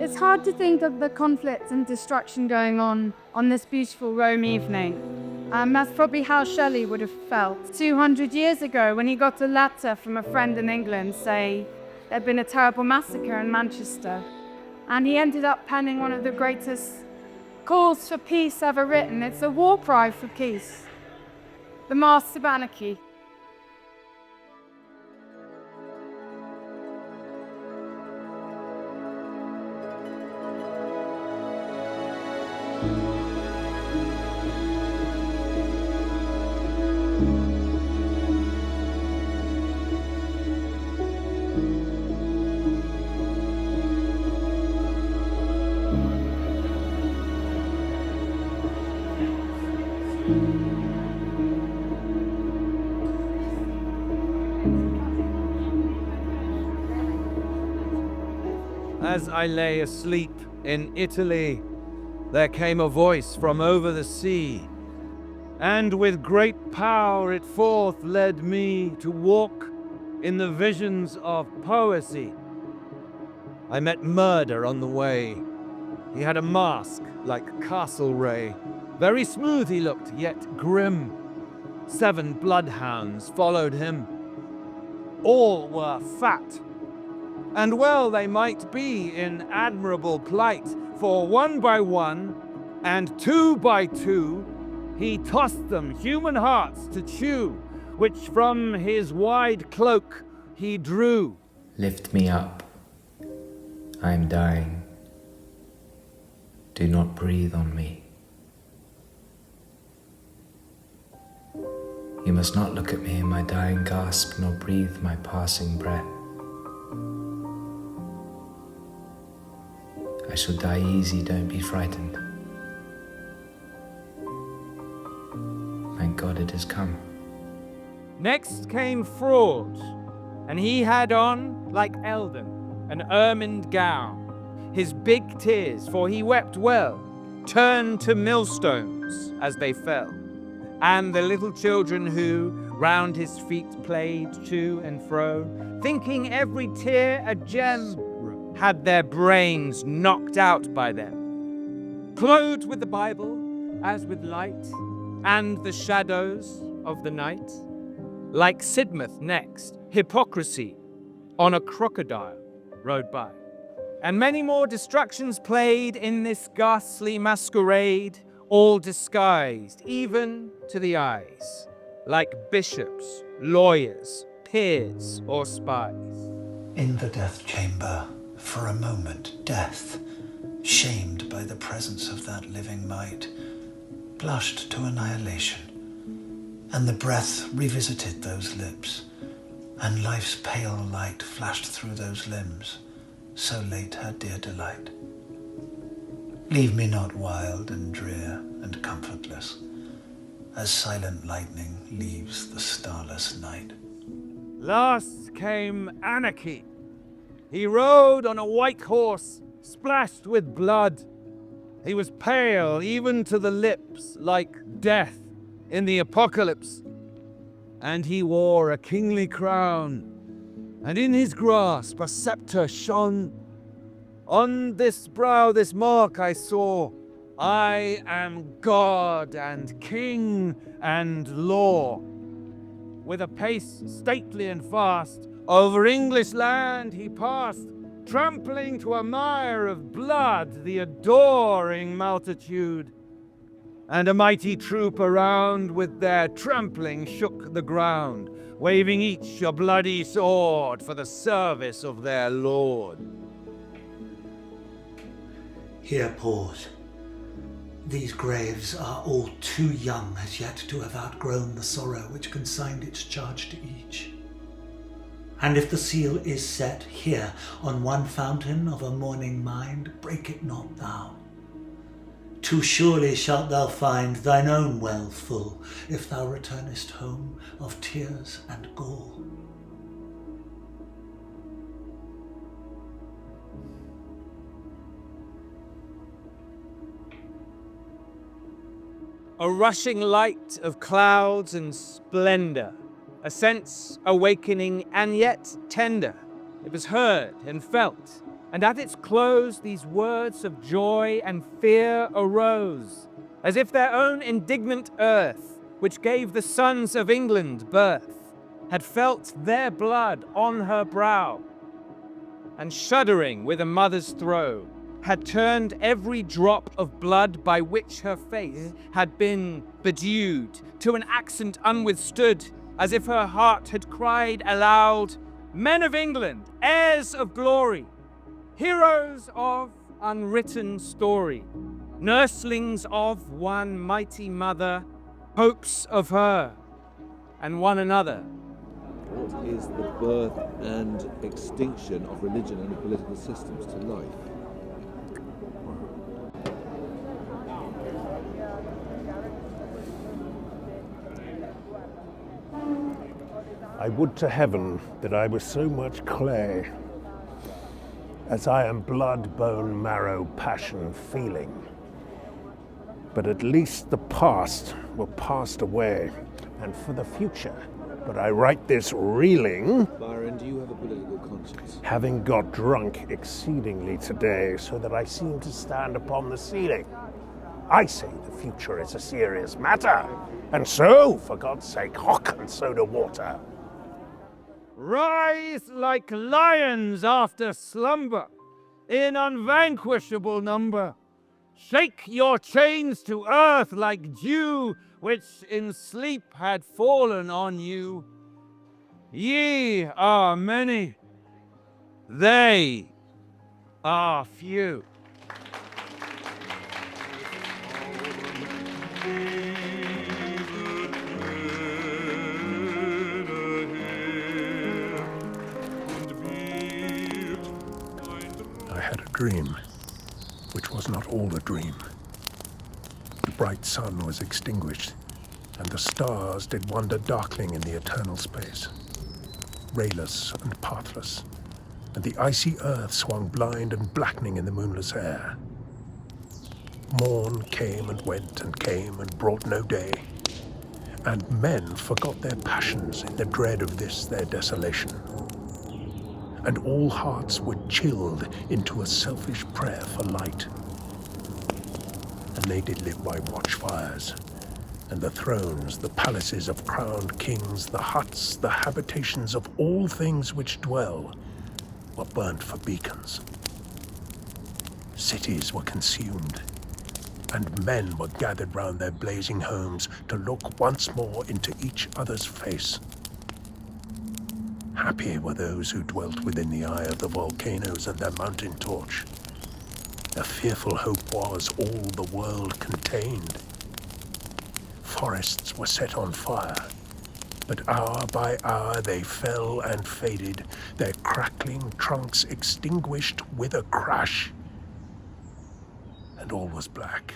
It's hard to think of the conflict and destruction going on this beautiful Rome evening. That's probably how Shelley would have felt 200 years ago when he got a letter from a friend in England saying there'd been a terrible massacre in Manchester. And he ended up penning one of the greatest calls for peace ever written. It's a war cry for peace. The Masque of Anarchy. As I lay asleep in Italy, there came a voice from over the sea, and with great power it forth led me to walk in the visions of poesy. I met murder on the way. He had a mask like Castlereagh. Very smooth he looked, yet grim. 7 bloodhounds followed him. All were fat, and well they might be in admirable plight, for 1 by 1, and 2 by 2, he tossed them human hearts to chew, which from his wide cloak he drew. Lift me up, I am dying. Do not breathe on me. You must not look at me in my dying gasp, nor breathe my passing breath. I shall die easy, don't be frightened. Thank God it has come. Next came Fraud, and he had on, like Eldon, an ermined gown. His big tears, for he wept well, turned to millstones as they fell. And the little children who round his feet played to and fro, thinking every tear a gem, had their brains knocked out by them. Clothed with the Bible, as with light, and the shadows of the night, like Sidmouth next, hypocrisy on a crocodile rode by. And many more destructions played in this ghastly masquerade, all disguised, even to the eyes, like bishops, lawyers, peers, or spies. In the death chamber, for a moment, death, shamed by the presence of that living might, blushed to annihilation, and the breath revisited those lips, and life's pale light flashed through those limbs, so late her dear delight. Leave me not wild and drear and comfortless, as silent lightning leaves the starless night. Last came Anarchy. He rode on a white horse, splashed with blood. He was pale even to the lips, like death in the apocalypse. And he wore a kingly crown, and in his grasp a scepter shone. On this brow this mark I saw, I am God and King and Law. With a pace stately and fast, over English land he passed, trampling to a mire of blood the adoring multitude. And a mighty troop around with their trampling shook the ground, waving each a bloody sword for the service of their Lord. Here pause. These graves are all too young as yet to have outgrown the sorrow which consigned its charge to each. And if the seal is set here on one fountain of a mourning mind, break it not thou. Too surely shalt thou find thine own well full, if thou returnest home of tears and gall. A rushing light of clouds and splendor, a sense awakening and yet tender. It was heard and felt And at its close, these words of joy and fear arose, as if their own indignant earth, which gave the sons of England birth, had felt their blood on her brow, and shuddering with a mother's throe, had turned every drop of blood by which her face had been bedewed to an accent unwithstood, as if her heart had cried aloud, "Men of England, heirs of glory, heroes of unwritten story, nurslings of one mighty mother, hopes of her and one another." What is the birth and extinction of religion and political systems to life? I would to heaven that I was so much clay, as I am blood, bone, marrow, passion, feeling. But at least the past will pass away, and for the future. But I write this reeling, Byron, do you have a political conscience? having got drunk exceedingly today, so that I seem to stand upon the ceiling. I say the future is a serious matter, and so, for God's sake, hock and soda water. Rise like lions after slumber, in unvanquishable number. Shake your chains to earth like dew, which in sleep had fallen on you. Ye are many, they are few. I had a dream, which was not all a dream. The bright sun was extinguished, and the stars did wander darkling in the eternal space, rayless and pathless, and the icy earth swung blind and blackening in the moonless air. Morn came and brought no day, and men forgot their passions in the dread of this their desolation. And all hearts were chilled into a selfish prayer for light. And they did live by watchfires, and the thrones, the palaces of crowned kings, the huts, the habitations of all things which dwell, were burnt for beacons. Cities were consumed, and men were gathered round their blazing homes to look once more into each other's face. Happy were those who dwelt within the eye of the volcanoes and their mountain torch. A fearful hope was all the world contained. Forests were set on fire, but hour by hour they fell and faded, their crackling trunks extinguished with a crash. And all was black.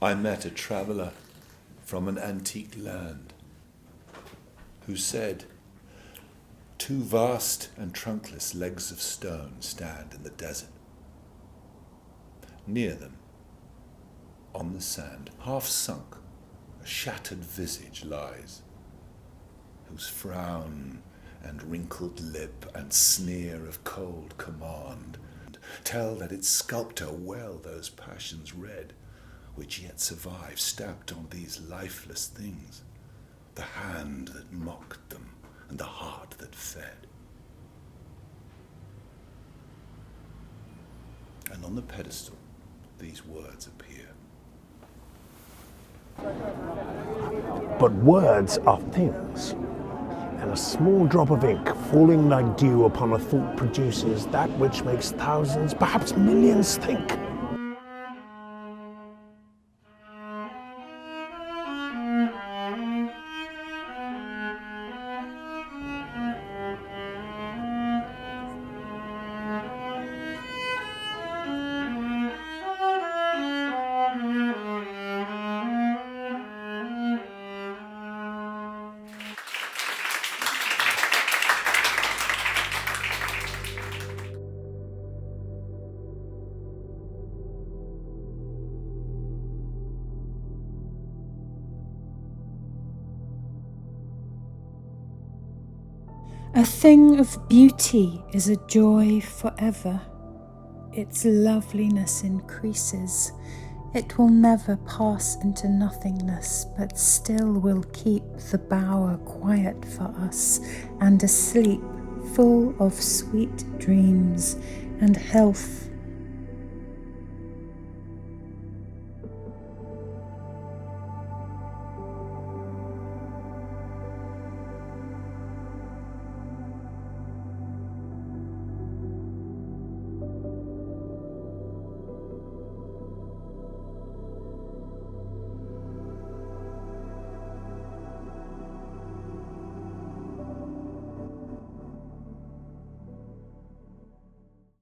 I met a traveller from an antique land who said, "Two vast and trunkless legs of stone stand in the desert. Near them, on the sand, half sunk, a shattered visage lies, whose frown and wrinkled lip and sneer of cold command tell that its sculptor well those passions read, which yet survive, stamped on these lifeless things, the hand that mocked them and the heart that fed." And on the pedestal, these words appear. But words are things, and a small drop of ink falling like dew upon a thought produces that which makes thousands, perhaps millions, think. A thing of beauty is a joy forever. Its loveliness increases. It will never pass into nothingness, but still will keep the bower quiet for us and asleep, full of sweet dreams and health